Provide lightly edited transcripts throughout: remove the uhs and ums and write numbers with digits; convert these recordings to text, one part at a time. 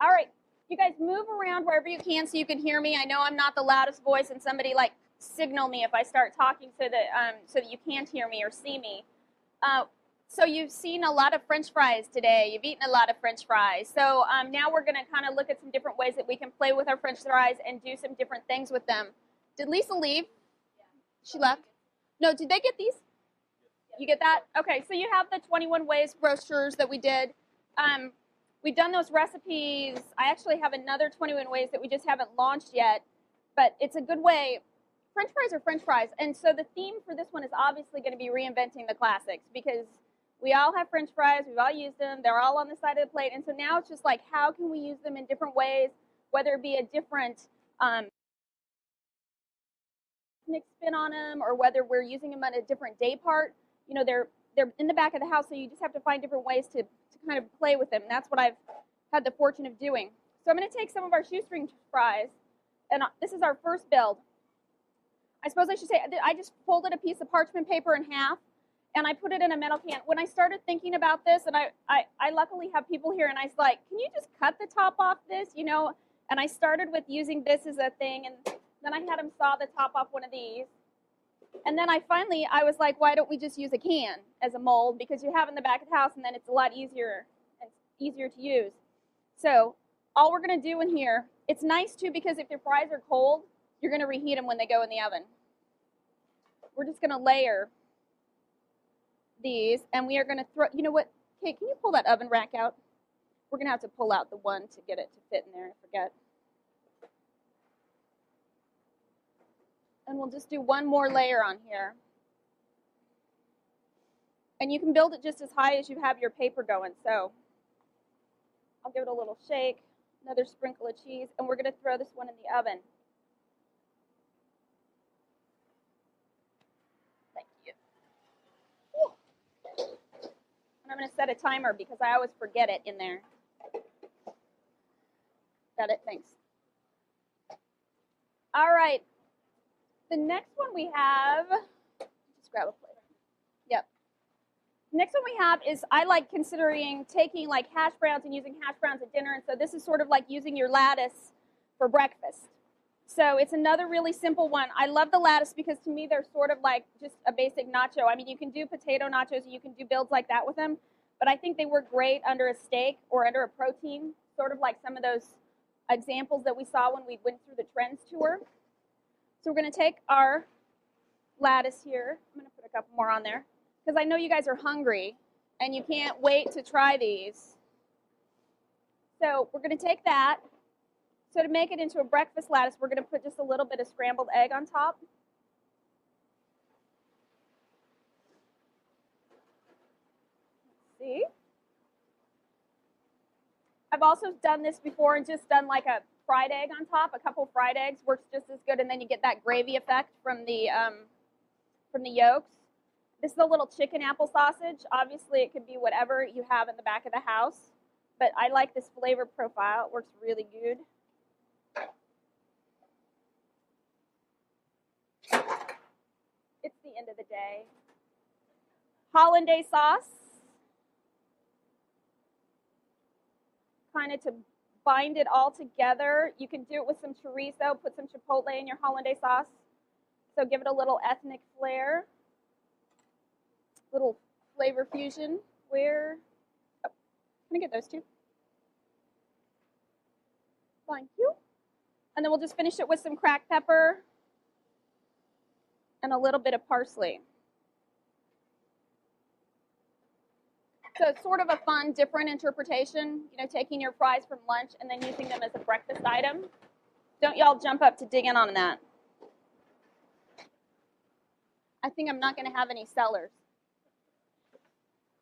All right, you guys move around wherever you can so you can hear me. I know I'm not the loudest voice, and somebody like signal me if I start talking so that you can't hear me or see me. So you've seen a lot of French fries today. You've eaten a lot of French fries. So now we're going to kind of look at some different ways that we can play with our French fries and do some different things with them. Did Lisa leave? She left? No, did they get these? You get that? Okay, so you have the 21 ways brochures that we did. We've done those recipes. I actually have another 21 ways that we just haven't launched yet, but it's a good way. French fries are French fries, and so the theme for this one is obviously going to be reinventing the classics because we all have French fries, we've all used them, they're all on the side of the plate, and so now it's just like how can we use them in different ways, whether it be a different spin on them or whether we're using them at a different day part. You know, they're in the back of the house, so you just have to find different ways to kind of play with them, and that's what I've had the fortune of doing. So I'm going to take some of our shoestring fries, and this is our first build. I suppose I should say I just folded a piece of parchment paper in half, and I put it in a metal can. When I started thinking about this, and I luckily have people here, and I was like, can you just cut the top off this, you know? And I started with using this as a thing, and then I had them saw the top off one of these. And then I was like, why don't we just use a can as a mold? Because you have it in the back of the house, and then it's a lot easier and easier to use. So all we're going to do in here, it's nice, too, because if your fries are cold, you're going to reheat them when they go in the oven. We're just going to layer these, and we are going to throw, you know what, Kate, can you pull that oven rack out? We're going to have to pull out the one to get it to fit in there, I forget. And we'll just do one more layer on here. And you can build it just as high as you have your paper going, so I'll give it a little shake, another sprinkle of cheese, and we're going to throw this one in the oven. I'm going to set a timer because I always forget it in there. Got it? Thanks. All right. The next one we have, just grab a plate. Yep. Next one we have is I like considering taking like hash browns and using hash browns at dinner. And so this is sort of like using your lattice for breakfast. So it's another really simple one. I love the lattice because to me they're sort of like just a basic nacho. I mean, you can do potato nachos and you can do builds like that with them, but I think they work great under a steak or under a protein, sort of like some of those examples that we saw when we went through the trends tour. So we're going to take our lattice here. I'm going to put a couple more on there because I know you guys are hungry and you can't wait to try these. So we're going to take that. So to make it into a breakfast lattice, we're going to put just a little bit of scrambled egg on top. Let's see. I've also done this before and just done like a fried egg on top. A couple fried eggs works just as good, and then you get that gravy effect from the yolks. This is a little chicken apple sausage. Obviously, it could be whatever you have in the back of the house, but I like this flavor profile. It works really good. It's the end of the day. Hollandaise sauce, kind of to bind it all together. You can do it with some chorizo, put some chipotle in your hollandaise sauce. So give it a little ethnic flair, little flavor fusion. Can I get those two? Thank you. And then we'll just finish it with some cracked pepper and a little bit of parsley. So it's sort of a fun, different interpretation, you know, taking your fries from lunch and then using them as a breakfast item. Don't y'all jump up to dig in on that. I think I'm not going to have any sellers.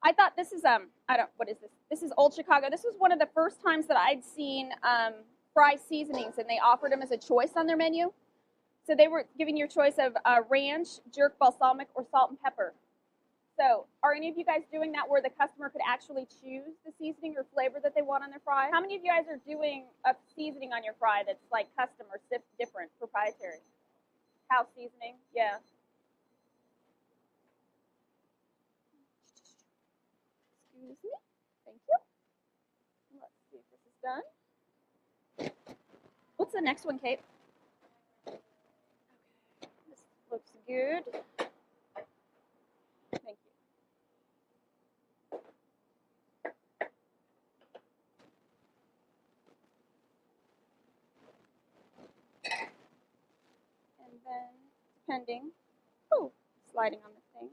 I thought this is, what is this? This is Old Chicago. This was one of the first times that I'd seen fry seasonings, and they offered them as a choice on their menu. So they were giving your choice of ranch, jerk, balsamic, or salt and pepper. So are any of you guys doing that where the customer could actually choose the seasoning or flavor that they want on their fry? How many of you guys are doing a seasoning on your fry that's like custom or different, proprietary? House seasoning? Yeah. Excuse me. Thank you. Let's see if this is done. What's the next one, Kate? This looks good. Thank you. And then, depending, oh, sliding on the thing.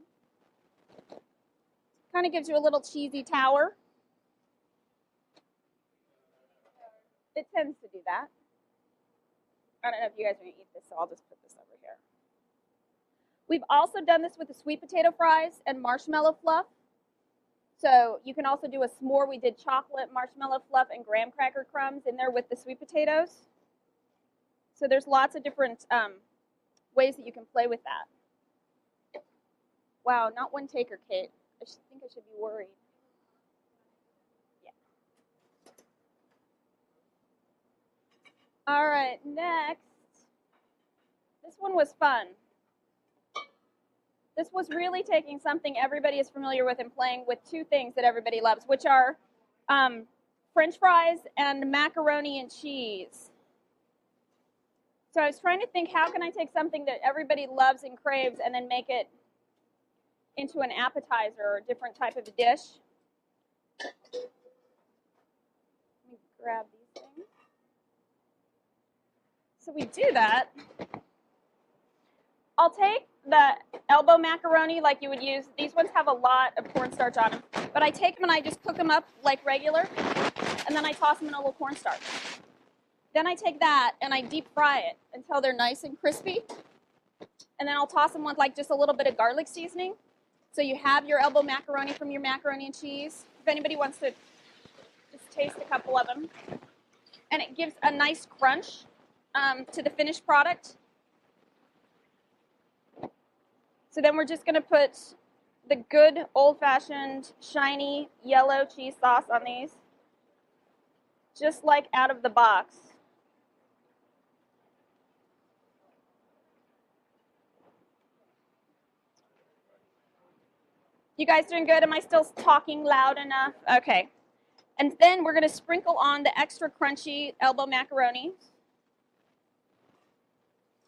Kind of gives you a little cheesy tower. It tends to do that. I don't know if you guys are going to eat this, so I'll just put this over here. We've also done this with the sweet potato fries and marshmallow fluff. So you can also do a s'more. We did chocolate, marshmallow fluff, and graham cracker crumbs in there with the sweet potatoes. So there's lots of different ways that you can play with that. Wow, not one taker, Kate. I think I should be worried. Yeah. All right, next. This one was fun. This was really taking something everybody is familiar with and playing with two things that everybody loves, which are French fries and macaroni and cheese. So I was trying to think, how can I take something that everybody loves and craves and then make it into an appetizer or a different type of a dish? Let me grab these things. So we do that. I'll take the elbow macaroni like you would use. These ones have a lot of cornstarch on them. But I take them and I just cook them up like regular. And then I toss them in a little cornstarch. Then I take that and I deep fry it until they're nice and crispy. And then I'll toss them with like just a little bit of garlic seasoning. So you have your elbow macaroni from your macaroni and cheese. If anybody wants to just taste a couple of them. And it gives a nice crunch to the finished product. So then we're just going to put the good old-fashioned shiny yellow cheese sauce on these. Just like out of the box. You guys doing good? Am I still talking loud enough? Okay. And then we're going to sprinkle on the extra crunchy elbow macaroni.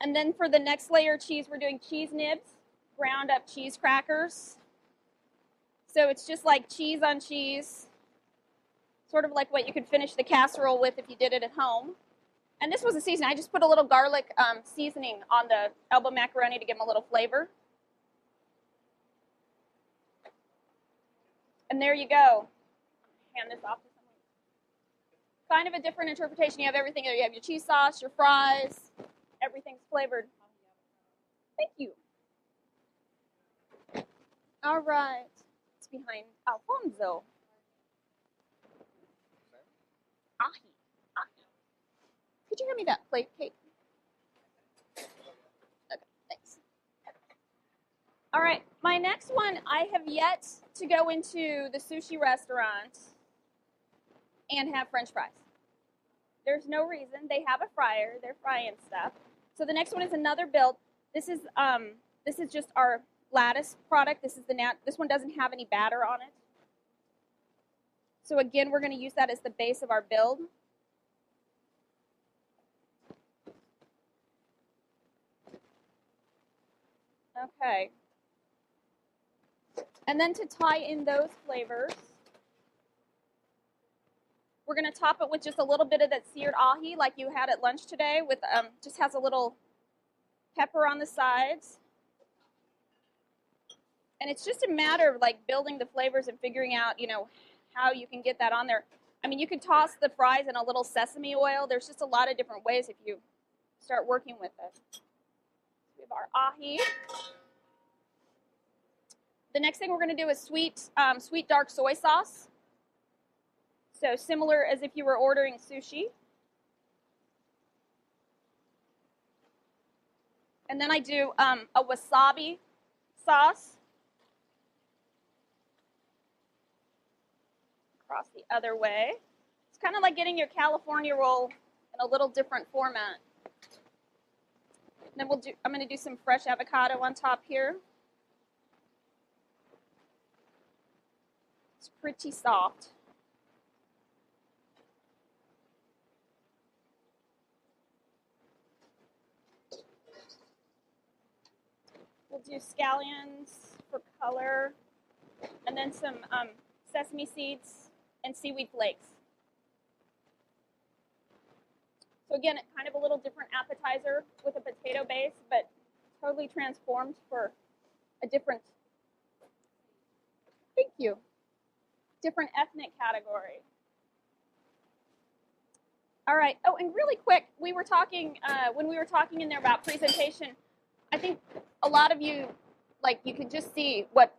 And then for the next layer of cheese, we're doing cheese nibs, ground up cheese crackers. So it's just like cheese on cheese, sort of like what you could finish the casserole with if you did it at home. And this was a seasoning. I just put a little garlic seasoning on the elbow macaroni to give them a little flavor. And there you go. Hand this off to someone. Kind of a different interpretation. You have everything there. You have your cheese sauce, your fries. Everything's flavored. Thank you. All right. It's behind Alfonso. Ahi. Could you hand me that plate, Kate? Okay, thanks. All right, my next one, I have yet to go into the sushi restaurant and have French fries. There's no reason. They have a fryer. They're frying stuff. So the next one is another build. This is just our lattice product. This one doesn't have any batter on it. So again, we're going to use that as the base of our build. Okay. And then to tie in those flavors, we're going to top it with just a little bit of that seared ahi like you had at lunch today. With just has a little pepper on the sides. And it's just a matter of like building the flavors and figuring out, how you can get that on there. I mean, you could toss the fries in a little sesame oil. There's just a lot of different ways if you start working with it. We have our ahi. The next thing we're going to do is sweet dark soy sauce. So similar as if you were ordering sushi. And then I do a wasabi sauce. Across the other way. It's kind of like getting your California roll in a little different format. And then I'm going to do some fresh avocado on top here. It's pretty soft. do scallions for color, and then some sesame seeds and seaweed flakes. So again, kind of a little different appetizer with a potato base, but totally transformed for a different, thank you, different ethnic category. All right. Oh, and really quick, we were talking, when we were talking in there about presentation, I think a lot of you, like, you could just see what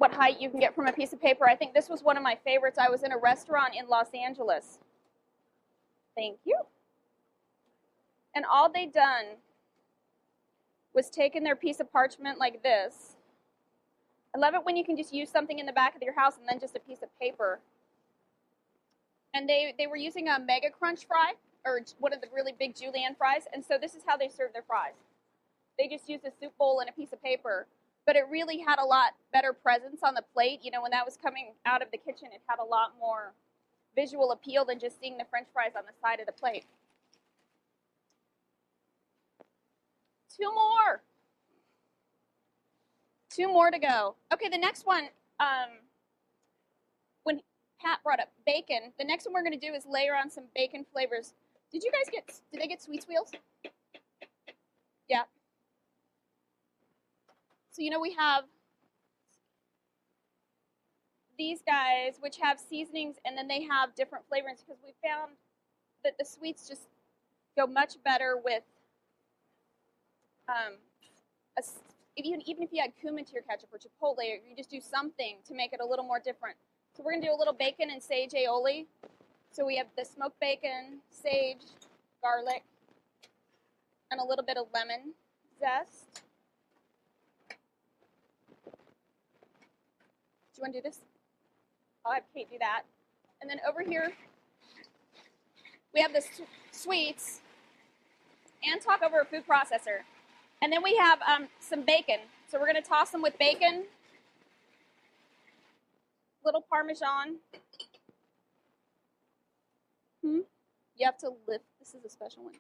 height you can get from a piece of paper. I think this was one of my favorites. I was in a restaurant in Los Angeles. Thank you. And all they'd done was taken their piece of parchment like this. I love it when you can just use something in the back of your house and then just a piece of paper. And they were using a Mega Crunch fry, or one of the really big julienne fries, and so this is how they serve their fries. They just used a soup bowl and a piece of paper, but it really had a lot better presence on the plate. You know, when that was coming out of the kitchen, it had a lot more visual appeal than just seeing the French fries on the side of the plate. 2 more. 2 more to go. Okay, the next one, when Pat brought up bacon, the next one we're going to do is layer on some bacon flavors. Did they get Sweets Wheels? Yeah. So, you know, we have these guys, which have seasonings, and then they have different flavorings, because we found that the sweets just go much better with even if you add cumin to your ketchup or chipotle, or you just do something to make it a little more different. So we're going to do a little bacon and sage aioli. So we have the smoked bacon, sage, garlic, and a little bit of lemon zest. Do you want to do this? I'll have Kate do that. And then over here, we have the sweets and talk over a food processor. And then we have some bacon. So we're going to toss them with bacon, little Parmesan. You have to lift. This is a special one.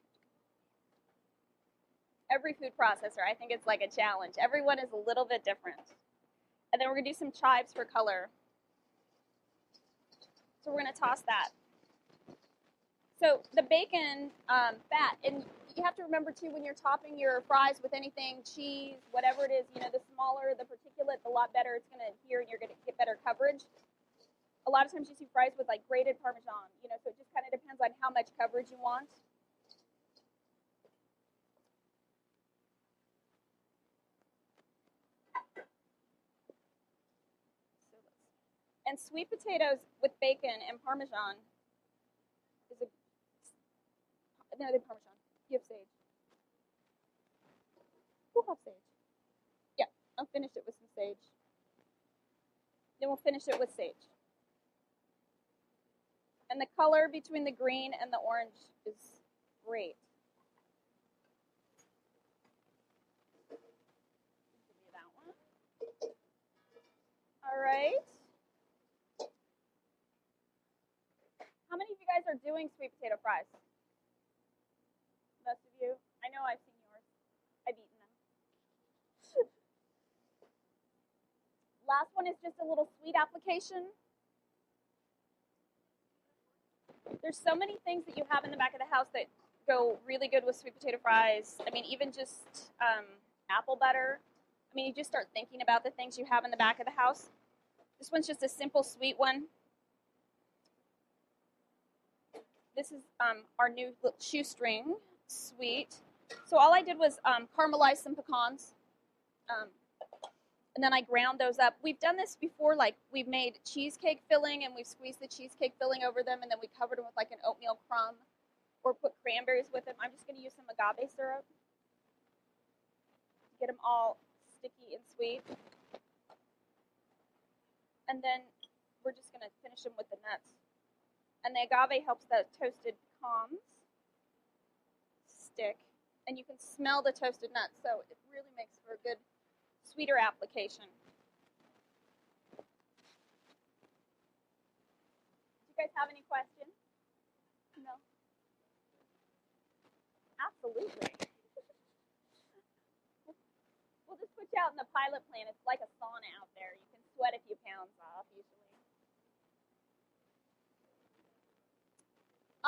Every food processor, I think it's like a challenge. Everyone is a little bit different. And then we're going to do some chives for color. So we're going to toss that. So the bacon fat, and you have to remember too, when you're topping your fries with anything, cheese, whatever it is, you know, the smaller the particulate, the lot better it's going to adhere, and you're going to get better coverage. A lot of times you see fries with like grated Parmesan, you know, so it just kind of depends on how much coverage you want. And sweet potatoes with bacon and Parmesan is no, they're Parmesan. You have sage. We'll have sage. Yeah, I'll finish it with some sage. Then we'll finish it with sage. And the color between the green and the orange is great. Give me that one. All right. How many of you guys are doing sweet potato fries? Most of you? I know I've seen yours. I've eaten them. Last one is just a little sweet application. There's so many things that you have in the back of the house that go really good with sweet potato fries. I mean, even just apple butter. I mean, you just start thinking about the things you have in the back of the house. This one's just a simple sweet one. This is our new shoestring sweet. So all I did was caramelize some pecans. And then I ground those up. We've done this before, like we've made cheesecake filling and we've squeezed the cheesecake filling over them, and then we covered them with like an oatmeal crumb or put cranberries with them. I'm just going to use some agave syrup to get them all sticky and sweet. And then we're just going to finish them with the nuts. And the agave helps the toasted pecans stick. And you can smell the toasted nuts, so it really makes for a good sweeter application. Do you guys have any questions? No? Absolutely. We'll just switch out. out in the pilot plant, it's like a sauna out there. You can sweat a few pounds off usually.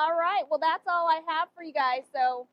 All right, well, that's all I have for you guys. So